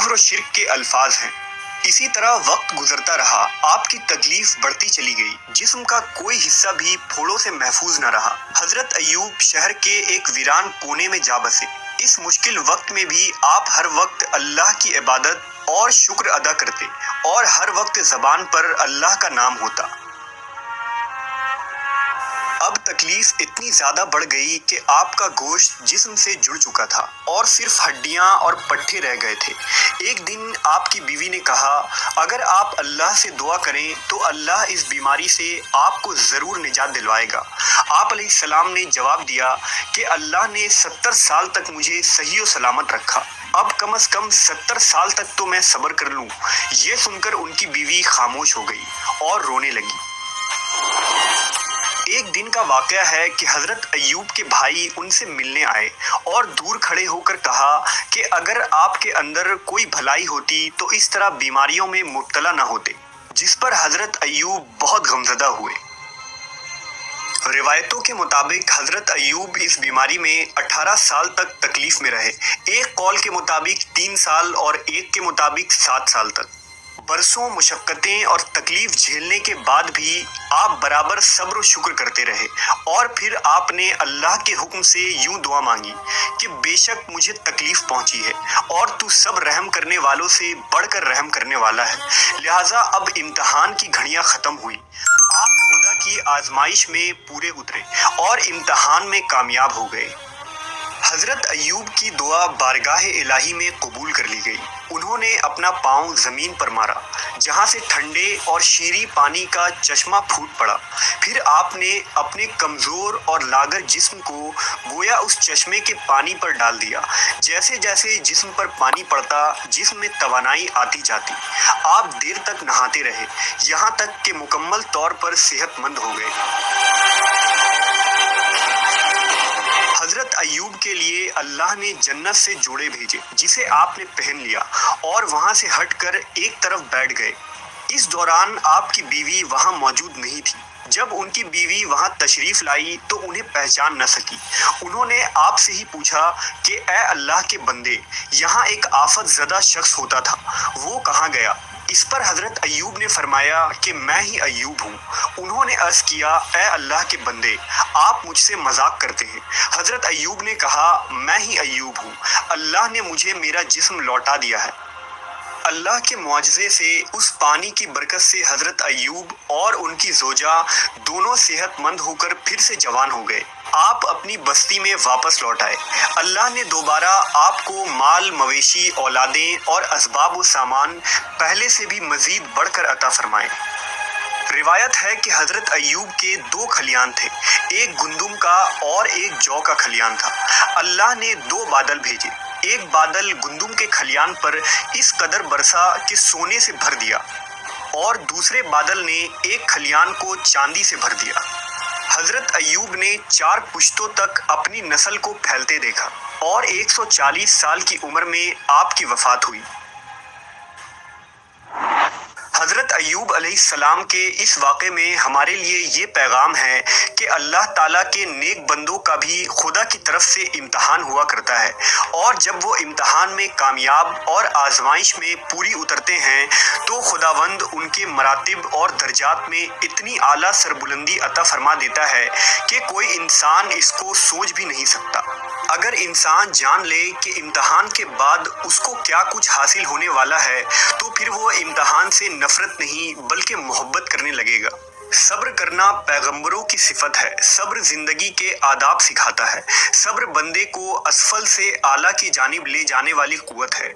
कुफ्र और शिर्क के अल्फाज हैं। इसी तरह वक्त गुजरता रहा, आपकी तकलीफ बढ़ती चली गई, जिस्म का कोई हिस्सा भी फोड़ों से महफूज न रहा। हजरत अय्यूब शहर के एक वीरान कोने में जा बसे। इस मुश्किल वक्त में भी आप हर वक्त अल्लाह की इबादत और शुक्र अदा करते और हर वक्त ज़बान पर अल्लाह का नाम होता। अब तकलीफ इतनी ज्यादा बढ़ गई कि आपका गोश्त जिस्म से जुड़ चुका था और सिर्फ हड्डियां और पट्टे रह गए थे। एक दिन आपकी बीवी ने कहा, अगर आप अल्लाह से दुआ करें तो अल्लाह इस बीमारी से आपको जरूर निजात दिलवाएगा। आप अलैहिस्सलाम ने जवाब दिया कि अल्लाह ने 70 साल तक मुझे सही और सलामत रखा, अब कम से कम 70 साल तक तो मैं सब्र कर लूं। ये सुनकर उनकी बीवी खामोश हो गई और रोने लगी। एक दिन का वाकया है कि हजरत अय्यूब के भाई उनसे मिलने आए और दूर खड़े होकर कहा कि अगर आपके अंदर कोई भलाई होती तो इस तरह बीमारियों में मुब्तला न होते, जिस पर हजरत अय्यूब बहुत गमज़दा हुए। रिवायतों के मुताबिक हजरत अय्यूब इस बीमारी में 18 साल तक तकलीफ में रहे। एक कौल के मुताबिक 3 साल और एक के मुताबिक 7 साल तक। बरसों मुशक्क़तें और तकलीफ झेलने के बाद भी आप बराबर सब्र और शुक्र करते रहे और फिर आपने अल्लाह के हुक्म से यूं दुआ मांगी कि बेशक मुझे तकलीफ पहुंची है और तू सब रहम करने वालों से बढ़कर रहम करने वाला है, लिहाजा अब इम्तहान की घड़ियां ख़त्म हुई। आप खुदा की आजमाइश में पूरे उतरे और इम्तहान में कामयाब हो गए। हजरत अय्यूब की दुआ बारगाह इलाही में कबूल कर ली गई। उन्होंने अपना पांव जमीन पर मारा, जहां से ठंडे और शीरी पानी का चश्मा फूट पड़ा। फिर आपने अपने कमजोर और लागर जिस्म को गोया उस चश्मे के पानी पर डाल दिया। जैसे जैसे जिस्म पर पानी पड़ता, जिस्म में तवानाई आती जाती। आप देर तक नहाते रहे, यहाँ तक कि मुकम्मल तौर पर सेहतमंद हो गए। हजरत अय्यूब के लिए अल्लाह ने जन्नत से जोड़े भेजे, जिसे आपने पहन लिया और वहां से हटकर एक तरफ बैठ गए। इस दौरान आपकी बीवी वहां मौजूद नहीं थी। जब उनकी बीवी वहां तशरीफ लाई तो उन्हें पहचान न सकी। उन्होंने आपसे ही पूछा कि ए अल्लाह के बंदे, यहाँ एक आफत ज़दा शख्स होता था, वो कहाँ गया? इस पर हजरत अय्यूब ने फरमाया कि मैं ही अय्यूब हूँ। उन्होंने अर्ज किया, ए अल्लाह के बंदे, आप मुझसे मजाक करते हैं। हजरत अय्यूब ने कहा, मैं ही अय्यूब हूँ, अल्लाह ने मुझे मेरा जिस्म लौटा दिया है। अल्लाह के मुआजिज़े से, उस पानी की बरकत से हजरत अय्यूब और उनकी ज़ोजा दोनों सेहतमंद होकर फिर से जवान हो गए। आप अपनी बस्ती में वापस लौट आए। अल्लाह ने दोबारा आपको माल, मवेशी, औलादें और असबाब व सामान पहले से भी मजीद बढ़कर अता फरमाए। रिवायत है कि हजरत अय्यूब के 2 खलियान थे, एक गुंदुम का और एक जौ का खलियान था। अल्लाह ने 2 बादल भेजे। एक बादल गुंदुम के खलियान पर इस कदर बरसा कि सोने से भर दिया और दूसरे बादल ने एक खलियान को चांदी से भर दिया। हजरत अय्यूब ने 4 पुश्तों तक अपनी नस्ल को फैलते देखा और 140 साल की उम्र में आपकी वफात हुई। हजरत अय्यूब अलैहिस्सलाम के इस वाक़े में हमारे लिए ये पैगाम है कि अल्लाह ताला के नेक बंदों का भी खुदा की तरफ से इम्तहान हुआ करता है और जब वो इम्तहान में कामयाब और आजमाइश में पूरी उतरते हैं तो खुदावंद उनके मरातिब और दर्जात में इतनी आला सरबुलंदी अता फरमा देता है कि कोई इंसान इसको सोच भी नहीं सकता। अगर इंसान जान ले कि इम्तहान के बाद उसको क्या कुछ हासिल होने वाला है तो फिर वो इम्तहान से नफरत नहीं बल्कि मोहब्बत करने लगेगा। सब्र करना पैगंबरों की सिफत है। सब्र जिंदगी के आदाब सिखाता है। सब्र बंदे को असफल से आला की जानिब ले जाने वाली कुव्वत है।